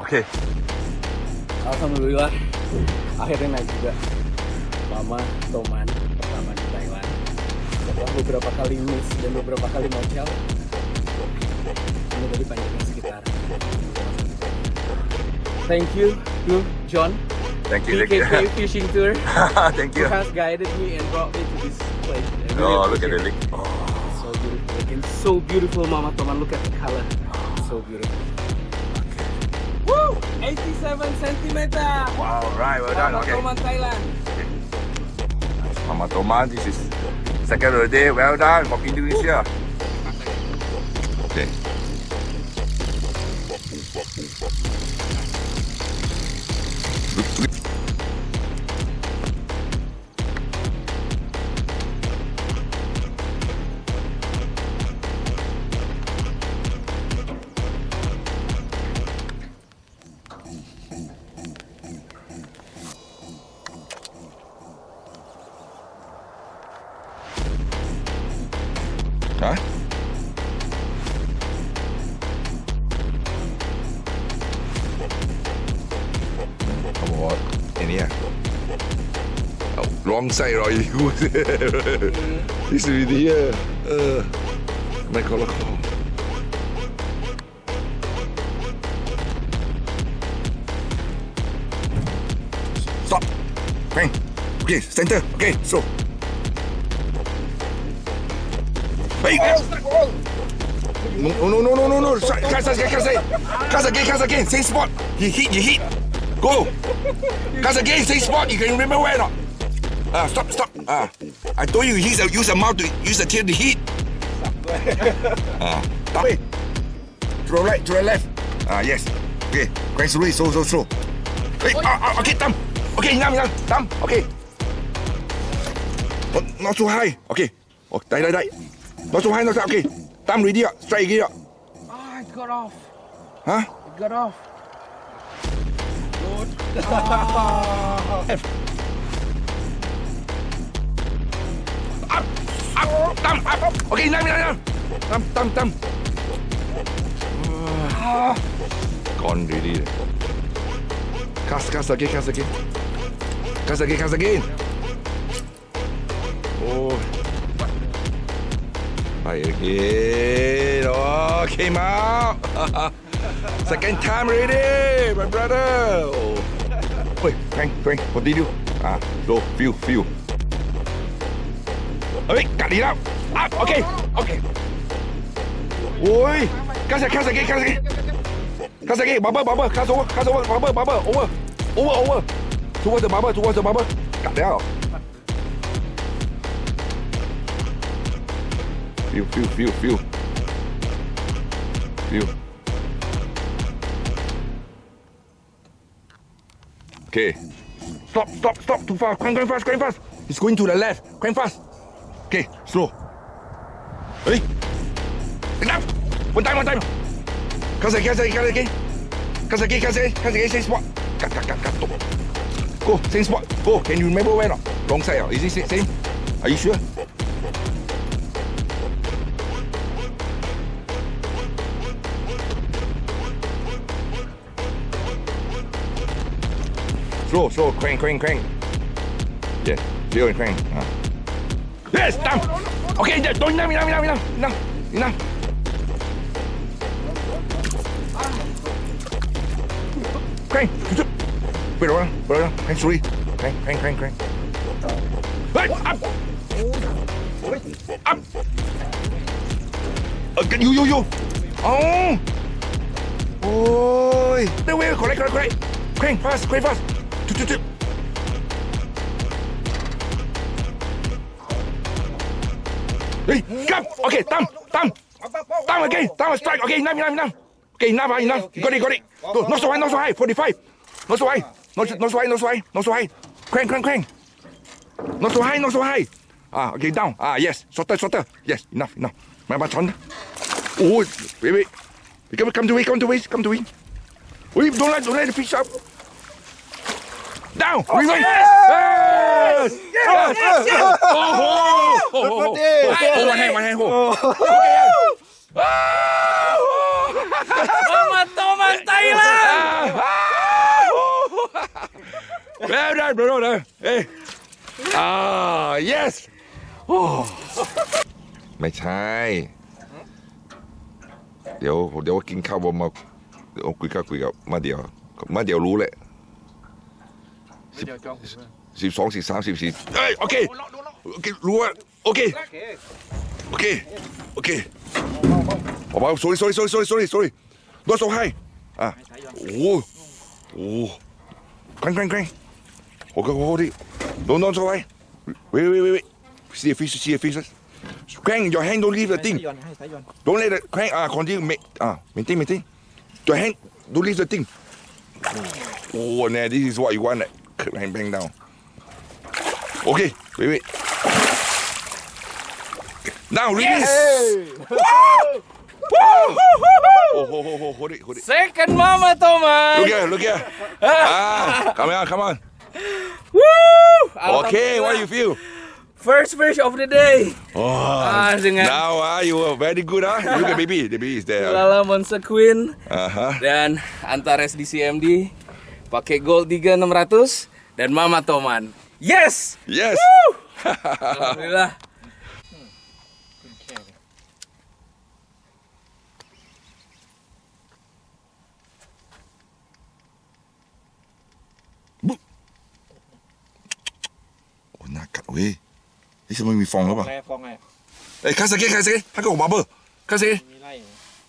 Oke. Alhamdulillah akhirnya naik juga Mama Toman pertama di Thailand. Setelah beberapa kali miss dan beberapa kali ngocel, ini tadi panjangnya sekitar. Thank you to John. Thank you. BKKGUY fishing tour. Thank you. Who has guided me and brought me to this place. Oh, look at the lake. Oh. So beautiful. And so beautiful, Mama Toman. Look at the color. So beautiful. Woo! 87 centimeter. Wow, right, well done. Mama Okay. Toman, Thailand. Mama Toman, this is second of the day. Well done from Indonesia. Okay. Hah? Kamu ini ya? Wrong side rồi you. This is dia. Mai kalau stop. Bang. Okay, center. Okay, so. Hey! No. Cast again. Same spot. You hit. Go. Cast again, same spot. You can remember where or not? Stop. I told you use the mouth to use the tail to hit. Stop. To the right, to the left. Yes. Okay. Going slowly, so. Hey, okay, Tam. Okay, Nam. Tam. Okay. Not so high. Okay. Oh, die. Not so high. Okay. Tam ready up. Strike again up. Ah, it got off. Huh? It got off. Good. Up. Tam, up. Okay, Nam. Tam. Gone ready. Cast again. Cast again. Oh. Right again. Oh, came out. Second time ready, my brother. Oh. Wait, Frank, what did you do? Slow, feel. Hey, cut it out. Up, okay. Oi, cast again. Bubble, cast over, bubble, over. Towards the bubble. Cut it out. Feel. Okay. Stop. Too far. Crank fast. It's going to the left. Crank fast. Okay, slow. Hey. Enough. One time. Cast again. Same spot. Cut. Go, same spot. Go. Can you remember where not? Wrong side. Is it same? Are you sure? Slow, crank. Yeah, zero and crank. Yes, damn. Okay, don't enough. Crank. Wait around. Crank slowly. Crank. Hey, up. You. Oh. Oi. No way, correct. Crank fast. Hey, come. Okay, Tam again. Tam strike. Okay, enough. Okay, enough. Got it. No, not so high. 45. Not so high. Not so high. Crank. Not so high. Okay, down. Yes. Shorter. Yes, enough. My button. Oh, wait. Come to me. Wait, don't let the fish up. Down. Rewind. Yes. Oh, one hand. Mama Toman, Thailand. Well done, brother. Hey. Yes. ไม่ใช่ เดี๋ยวกินข้าวบนมาคุยกับมาเดี๋ยวรู้แหละ12 13 14เฮ้ยโอเครู้ว่าโอเคเบาๆ sorry not so high โอ้แกร่งโอเคdon't so high wait see a fish crank your hand don't leave the thing don't let the crank continue maintain your hand don't leave the thing this is what you want bang down okay wait now release hold it Second mama Toman. look here come on okay what do you feel First fish of the day. Dengan now you are very good you look at baby the baby is there Lala Monster Queen dan Antares di CMD pakai gold 3600 dan Mama Toman. Yes. Alhamdulillah. Nakat weh. Ni semua mi fong apa? Fong Cut again. 他跟我 bubble. Cut again.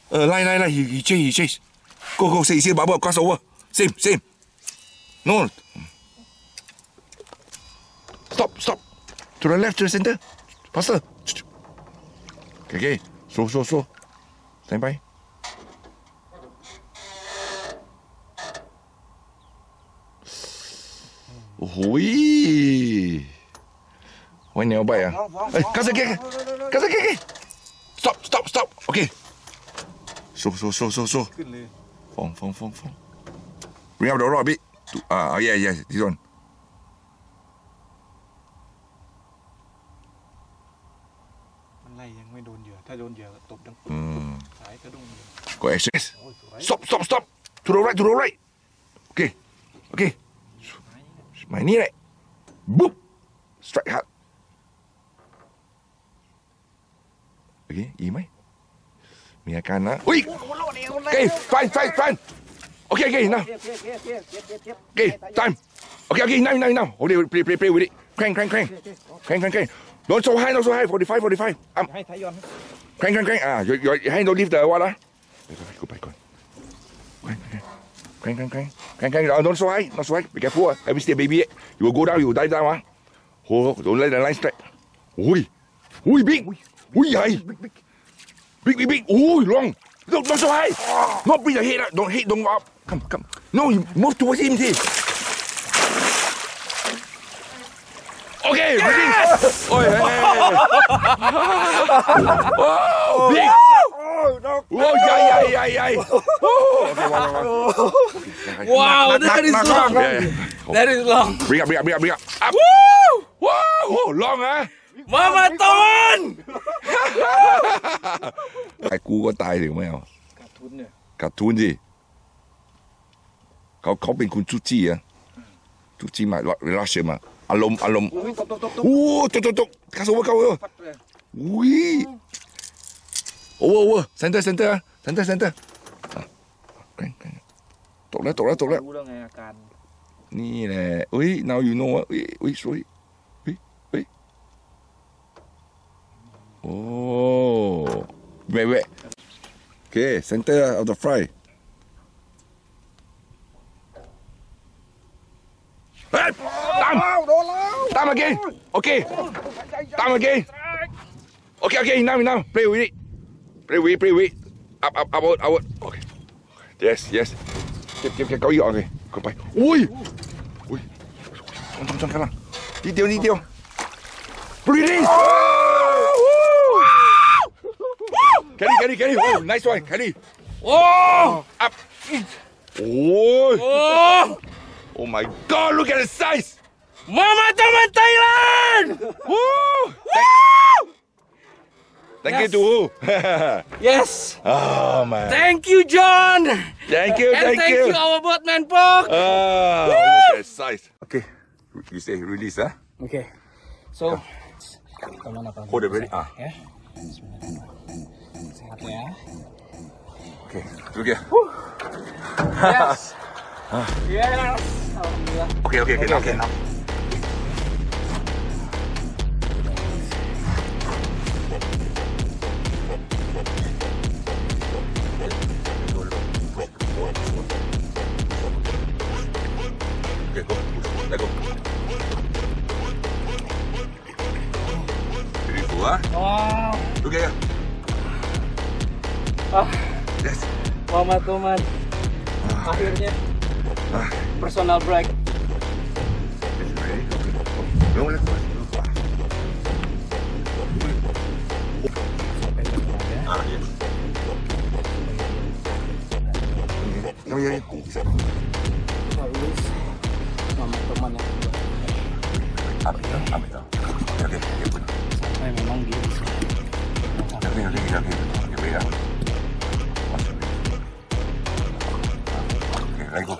来 he chase. Go see bubble cross over. Same. No. Stop. To the left, to the center. Faster. Okay. Slow. Stand by. Oi. Why never bite cut again. Stop. Okay. So. ขึ้นเลย Fong. Bring up the rod a bit. Yeah, this one. มันไล่ยังไม่โดนเหยื่อถ้าโดนเหยื่อตบดังสายกระดุมเหยื่อ Go access. Stop. To the right. Okay. My knee right. Boop. Strike hard. Okay, อีไหมมีอาการนะอุ้ย Okay, fine. Okay, now. Okay, time. Okay, now. Okay, play with it. Crank. Don't so high. 45. ให้ไทยย้อน Crank. Your hand don't leave the water. Go back. Crank. Don't so high. Be careful. Have you seen a baby? You will go down. You will dive down. Don't let the line strike. Ui, big. Ui, high. Big. Ui, long. Don't so high. Not bring the head up. Don't up. Come. No, you move towards him. See. Okay, release. Oh, hey. Oh, big. Oh, yeah. Oh, okay, Wow, that is long. That is long. Bring up. Up. Woo! Long, Mama Toman. ไอ้กูก็ตายถึงไม่เอา ขาดทุนเนี่ย ขาดทุนสิเขาเป็นคุณจูจี้จูจี้มารัสเซียมาอารมณ์ ตบ โอ้ตกกระสุนเข้า พัดเลย อุ้ยโอ้เซนเตอร์แกร่งตกแล้ว รู้แล้วไงอาการ นี่แหละอุ้ย now you know อุ้ยสวยอุ้ยโอ้เว้okay center of the fry เฮ้ยตาม โดนแล้ว Time again. Okay. Time again. Okay. Now. Play with it. Play with it. Up. Out. Okay. Yes. เก็บเก้าอี้ออกเลยเข้าไปอุ้ยชนกันละนิดเดียว Release. Carry. Oh, nice one. Carry. Oh. Up. Oh my God! Look at the size. Mama Toman Thailand. Woo! Thank you to who? Yes. Oh man. Thank you, John. Thank you. And thank you our boatman Pok. Look at the size. Okay. You say release, huh? Okay. So, Toman apa? Hold it ready. Ya. Bismillahirrahmanirrahim. Sehat ya. Okay, through here. Yes. Yes. Alhamdulillah. Okay, now. Okay, go. Let go. Beautiful, huh? Wow. Look here. Yes. Mama Toman. Akhirnya personal break. Is it ready? Okay. Don't let go. Yes. Come here. Halus. Mama Toman yang kedua. Ambil. Okay. Sampai memang dia bisa. Okay, let go.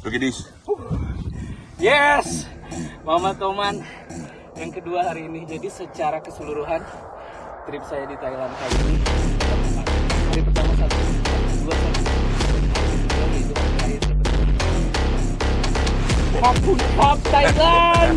Look at this. Yes, Mama Toman yang kedua hari ini. Jadi secara keseluruhan trip saya di Thailand kali ini, hari pertama 1, hari kedua 1, hari kedua itu hari terakhir seperti Kapun Cup Thailand.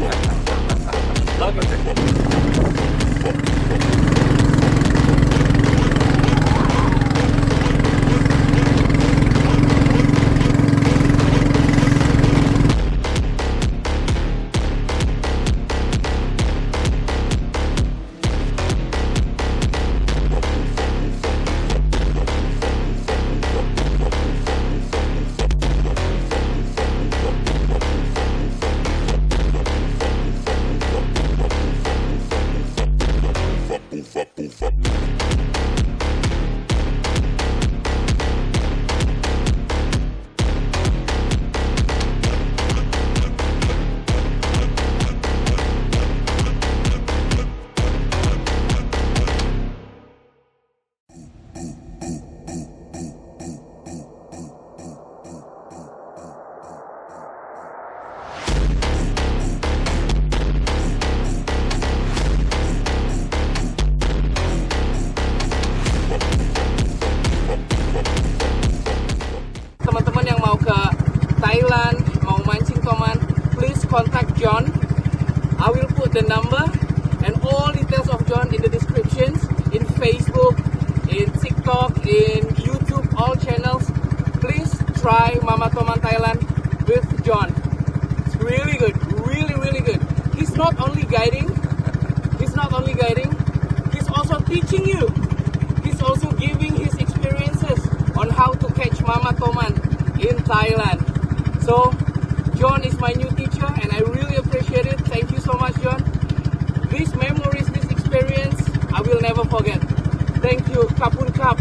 Teman-teman yang mau ke Thailand, mau mancing Toman, please contact John. I will put the number and all details of John in the descriptions, in Facebook, in TikTok, in YouTube, all channels. Please try Mama Toman Thailand with John. It's really good, really good. He's not only guiding, he's also teaching you. He's also giving his experiences on how to catch Mama Toman in Thailand. So, John is my new teacher and I really appreciate it. Thank you so much, John. These memories, this experience, I will never forget. Thank you. Kapun Kap.